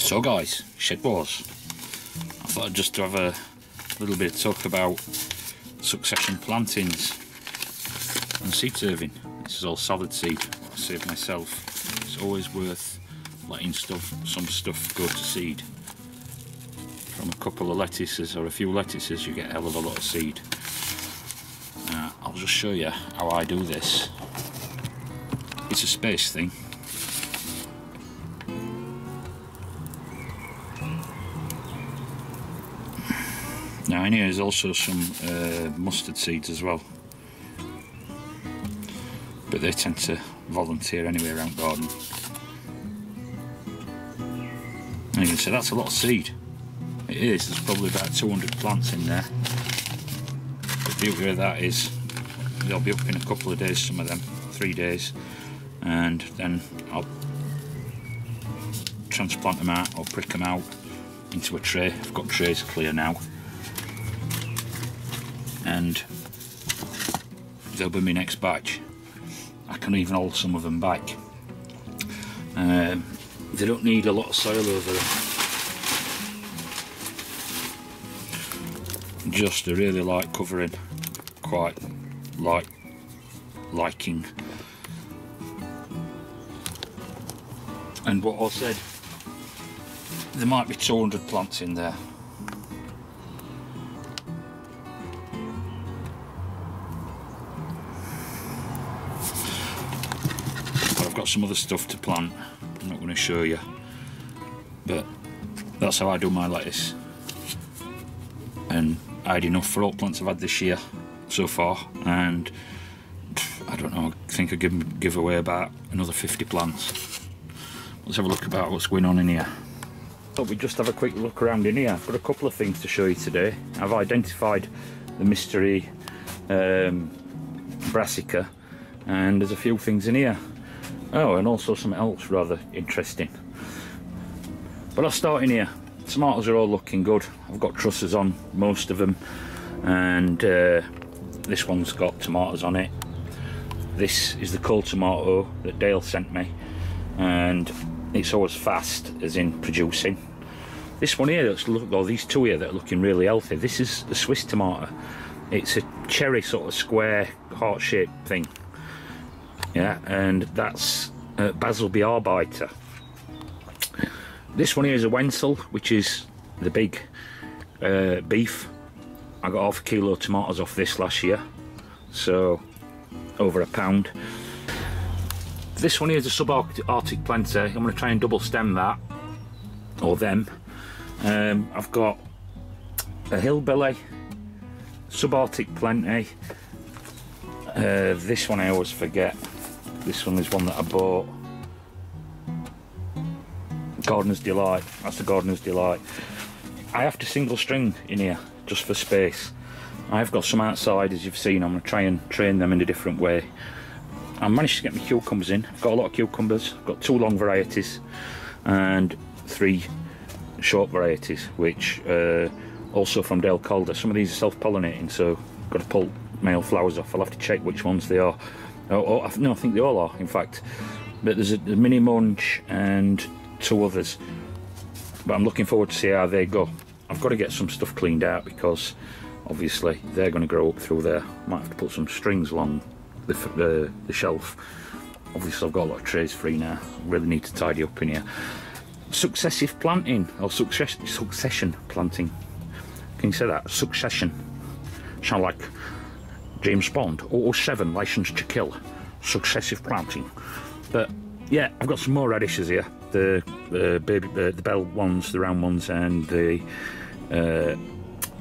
So guys, ShedWars. I thought I'd just have a little bit of talk about succession plantings and seed saving. This is all solid seed I saved myself. It's always worth letting some stuff go to seed. From a couple of lettuces or a few lettuces you get a hell of a lot of seed. I'll just show you how I do this. It's a space thing. Now in here is also some mustard seeds as well, but they tend to volunteer anyway around garden. And you can say that's a lot of seed. It is. There's probably about 200 plants in there. The beauty of that is they'll be up in a couple of days, some of them 3 days, and then I'll transplant them out or prick them out into a tray. I've got trays clear now, and they'll be my next batch. I can even hold some of them back. They don't need a lot of soil over them. Just a really light covering, quite liking. And what I said, there might be 200 plants in there. But I've got some other stuff to plant. I'm not going to show you, but that's how I do my lettuce. And I had enough for all plants I've had this year so far, and I don't know, I think I give away about another 50 plants. Let's have a look about what's going on in here. Thought we'd just have a quick look around in here. I've got a couple of things to show you today. I've identified the mystery brassica, and there's a few things in here. Oh, and also something else rather interesting. But I'll start in here. Tomatoes are all looking good. I've got trusses on most of them, and this one's got tomatoes on it. This is the cold tomato that Dale sent me, and it's always fast, as in producing. This one here, these two here that are looking really healthy, this is the Swiss tomato. It's a cherry sort of square heart-shaped thing. Yeah, and that's Basil Bearbeiter. This one here is a Wenzel, which is the big beef. I got half a kilo of tomatoes off this last year, so over £1. This one here is a subarctic planter. I'm going to try and double stem that, or them. I've got a hillbilly, subarctic plenty. This one I always forget. This one is one that I bought. Gardener's Delight. That's the Gardener's Delight. I have to single string in here just for space. I've got some outside, as you've seen. I'm going to try and train them in a different way. I managed to get my cucumbers in. I've got a lot of cucumbers. I've got 2 long varieties and 3 short varieties, which also from Dale Calder. Some of these are self-pollinating, so I've got to pull male flowers off. I'll have to check which ones they are. No, I think they all are, in fact. But there's a mini munch and 2 others. But I'm looking forward to see how they go. I've got to get some stuff cleaned out because obviously they're going to grow up through there. Might have to put some strings along the shelf. Obviously I've got a lot of trays free now. I really need to tidy up in here. Successive planting, or succession planting. Can you say that? Succession. Sound like James Bond. 007, License to Kill. Successive planting. But yeah, I've got some more radishes here. The bell ones, the round ones, and the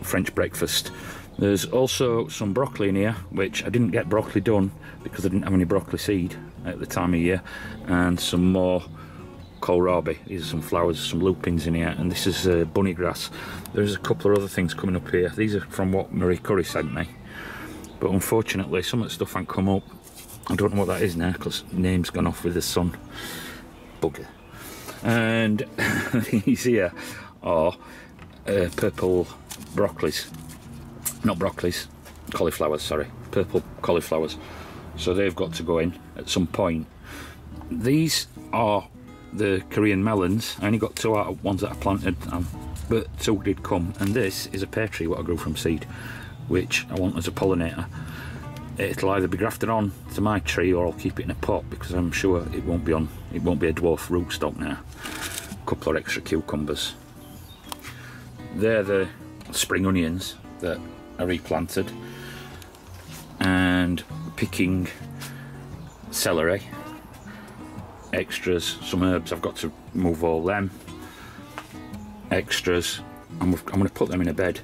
French breakfast. There's also some broccoli in here, which I didn't get broccoli done because I didn't have any broccoli seed at the time of year, and some more kohlrabi. These are some flowers, some lupins in here, and this is bunny grass. There's a couple of other things coming up here. These are from what Marie Curry sent me, but unfortunately some of the stuff ain't come up. I don't know what that is now because name's gone off with the sun. Bugger. And these here are purple broccolis. Not broccolis, cauliflowers, sorry. Purple cauliflowers. So they've got to go in at some point. These are the Korean melons. I only got 2 out of ones that I planted, but 2 did come. And this is a pear tree what I grew from seed, which I want as a pollinator. It'll either be grafted on to my tree or I'll keep it in a pot, because I'm sure it won't be a dwarf rootstock now. A couple of extra cucumbers. They're the spring onions that I replanted, and picking celery, extras, some herbs. I've got to move all them extras. I'm going to put them in a bed,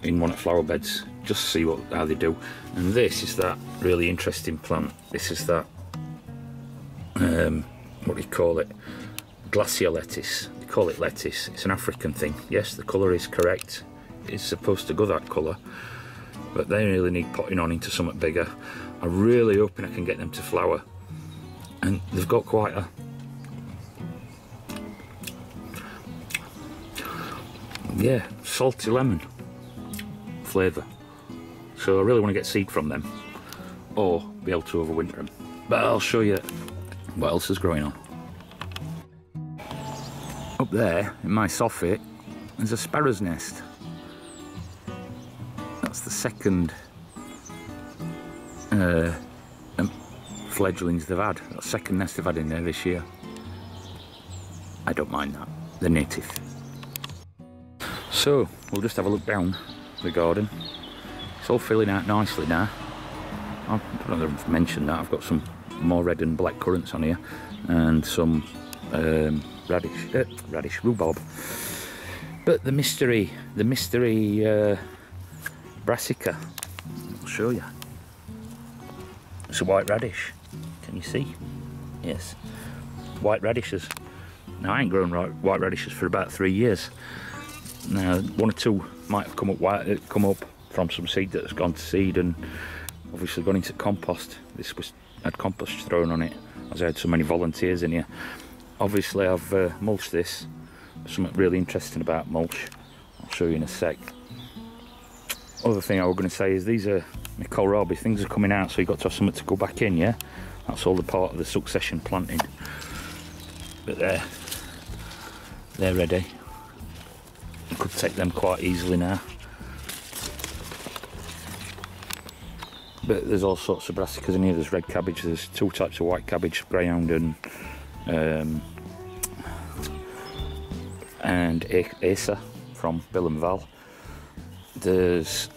in one of the flower beds, just to see how they do. And this is that really interesting plant. This is that what do you call it? Glacier lettuce. They call it lettuce. It's an African thing. Yes, the colour is correct. It's supposed to go that colour, but they really need potting on into something bigger. I'm really hoping I can get them to flower, and they've got quite a salty lemon flavour. So I really want to get seed from them, or be able to overwinter them. But I'll show you what else is growing on. Up there in my soffit there's a sparrow's nest. That's the second fledglings they've had. That's the second nest they've had in there this year. I don't mind that, they're native. So we'll just have a look down the garden. It's all filling out nicely now. I don't know if I've mentioned that. I've got some more red and black currants on here, and some radish rhubarb. But the mystery brassica, I'll show you. It's a white radish. Can you see? Yes, white radishes. Now I ain't grown white radishes for about 3 years. Now 1 or 2 might have come up from some seed that's gone to seed, and obviously gone into compost. This had compost thrown on it, as I had so many volunteers in here. Obviously I've mulched this. There's something really interesting about mulch. I'll show you in a sec. Other thing I was going to say is these are my kohlrabi. Things are coming out, so you've got to have something to go back in, yeah? That's all the part of the succession planting. But they're ready. You could take them quite easily now. But there's all sorts of brassicas in here. There's red cabbage, there's 2 types of white cabbage, greyhound and Asa from Bill and Val. There's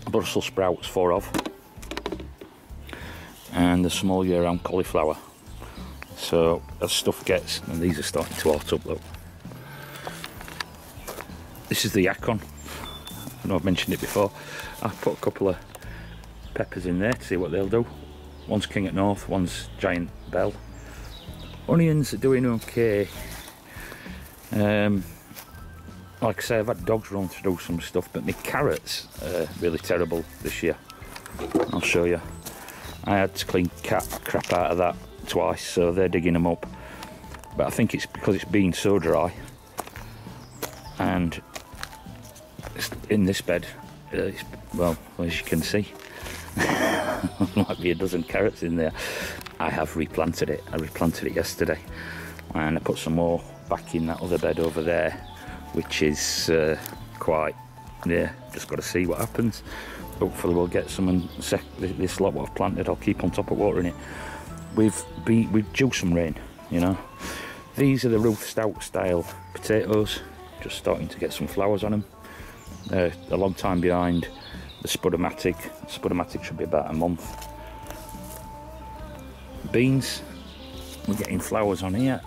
Brussels sprouts, 4 of, and there's some all year round cauliflower. So as stuff gets, and these are starting to hot up, look. This is the yacon. I know I've mentioned it before. I've put a couple of peppers in there to see what they'll do. One's King at North, one's Giant Bell. Onions are doing okay. Like I say, I've had dogs run through some stuff, but my carrots are really terrible this year. I'll show you. I had to clean crap out of that twice, so they're digging them up. But I think it's because it's been so dry, and it's in this bed, well, as you can see, might be a dozen carrots in there. I have replanted it. I replanted it yesterday, and I put some more back in that other bed over there, which is quite, just got to see what happens. Hopefully we'll get some, and this lot what I've planted, I'll keep on top of watering it. We've due some rain, you know. These are the Ruth Stout style potatoes, just starting to get some flowers on them. They're a long time behind the Spudomatic. Spudomatic should be about a month. Beans, we're getting flowers on here.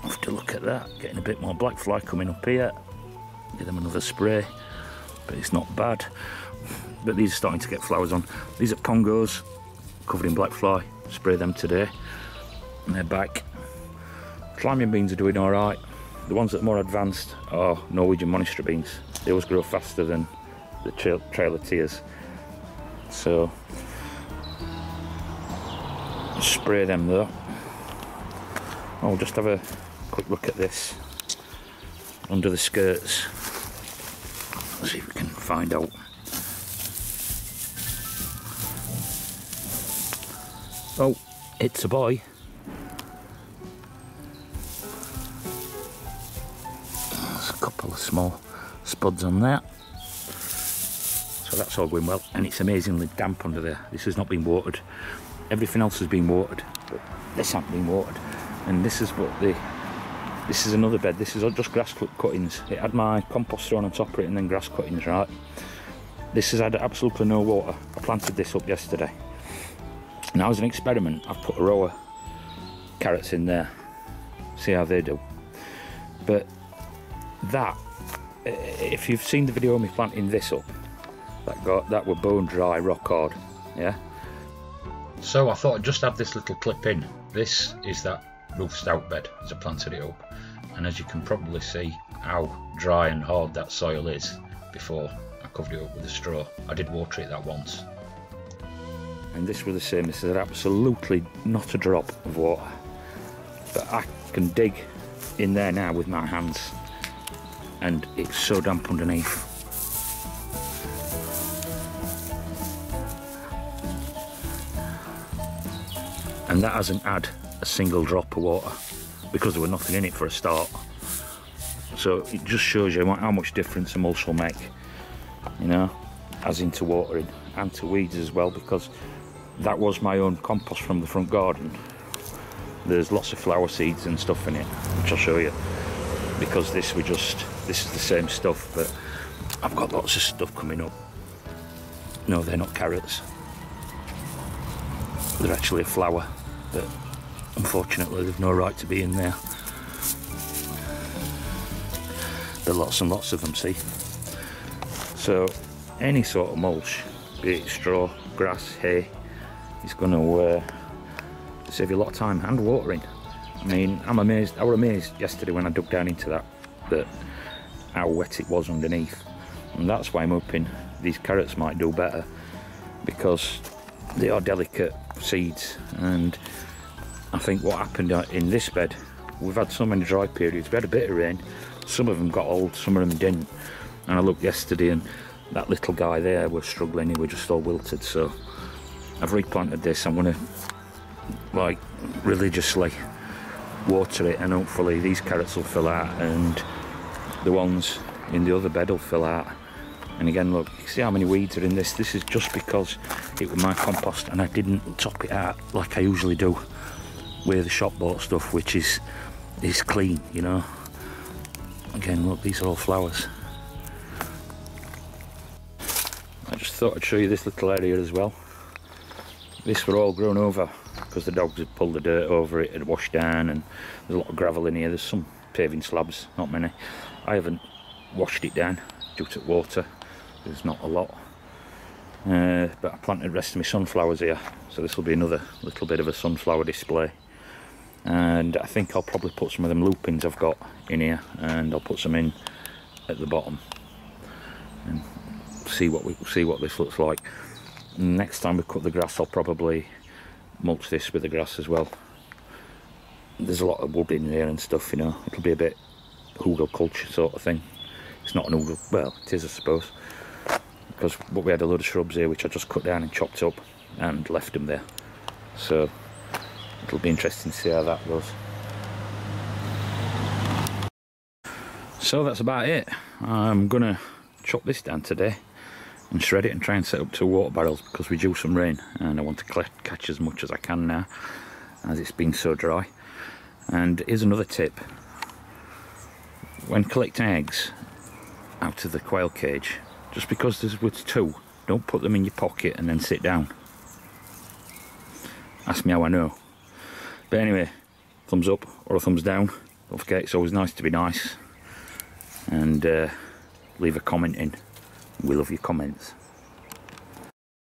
I'll have to look at that. Getting a bit more black fly coming up here. Give them another spray, but it's not bad. But these are starting to get flowers on. These are pongos, covered in black fly. Spray them today, and they're back. Climbing beans are doing all right. The ones that are more advanced are Norwegian monastery beans. They always grow faster than the Trail of Tears. So spray them though. I'll just have a quick look at this under the skirts. Let's see if we can find out. Oh, it's a boy. of small spuds on there. So that's all going well, and it's amazingly damp under there. This has not been watered. Everything else has been watered, but this hasn't been watered. And this is what this is another bed. This is just grass cuttings. It had my compost thrown on top of it and then grass cuttings, right? This has had absolutely no water. I planted this up yesterday. Now as an experiment, I've put a row of carrots in there. See how they do. But that, if you've seen the video of me planting this up, that were bone dry, rock hard, yeah? So I thought I'd just have this little clip in. This is that roof stout bed as I planted it up. And as you can probably see how dry and hard that soil is before I covered it up with a straw. I did water it that once. And this was the same. This is absolutely not a drop of water. But I can dig in there now with my hands. And it's so damp underneath. And that hasn't had a single drop of water because there was nothing in it for a start. So it just shows you how much difference a mulch will make, you know, as into watering and to weeds as well, because that was my own compost from the front garden. There's lots of flower seeds and stuff in it, which I'll show you, because this is the same stuff, but I've got lots of stuff coming up. No, they're not carrots. They're actually a flower, but unfortunately they've no right to be in there. There are lots and lots of them, see? So any sort of mulch, be it straw, grass, hay, is going to save you a lot of time and watering. I mean, I was amazed yesterday when I dug down into that how wet it was underneath. And that's why I'm hoping these carrots might do better, because they are delicate seeds. And I think what happened in this bed, we've had so many dry periods. We had a bit of rain, some of them got old, some of them didn't. And I looked yesterday and that little guy there was struggling, he was just all wilted. So I've replanted this. I'm going to like religiously water it, and hopefully these carrots will fill out and the ones in the other bed will fill out. And again, look, you see how many weeds are in this? This is just because it was my compost and I didn't top it out like I usually do with the shop bought stuff, which is clean, you know. Again, look, these are all flowers. I just thought I'd show you this little area as well. This were all grown over because the dogs had pulled the dirt over it, had washed down, and there's a lot of gravel in here. There's some paving slabs, not many. I haven't washed it down due to water. There's not a lot, but I planted the rest of my sunflowers here, so this will be another little bit of a sunflower display. And I think I'll probably put some of them lupins I've got in here, and I'll put some in at the bottom and see what this looks like. And next time we cut the grass, I'll probably mulch this with the grass as well. There's a lot of wood in there and stuff, you know. It'll be a bit hugel culture sort of thing. It's not an hugel, well, it is, I suppose, because we had a load of shrubs here which I just cut down and chopped up and left them there. So it'll be interesting to see how that goes. So that's about it. I'm gonna chop this down today and shred it and try and set up 2 water barrels, because we do some rain and I want to catch as much as I can now as it's been so dry. And here's another tip: when collecting eggs out of the quail cage, just because there's 2, don't put them in your pocket and then sit down. Ask me how I know. But anyway, thumbs up or a thumbs down. Don't forget, it's always nice to be nice, and leave a comment in. We love your comments.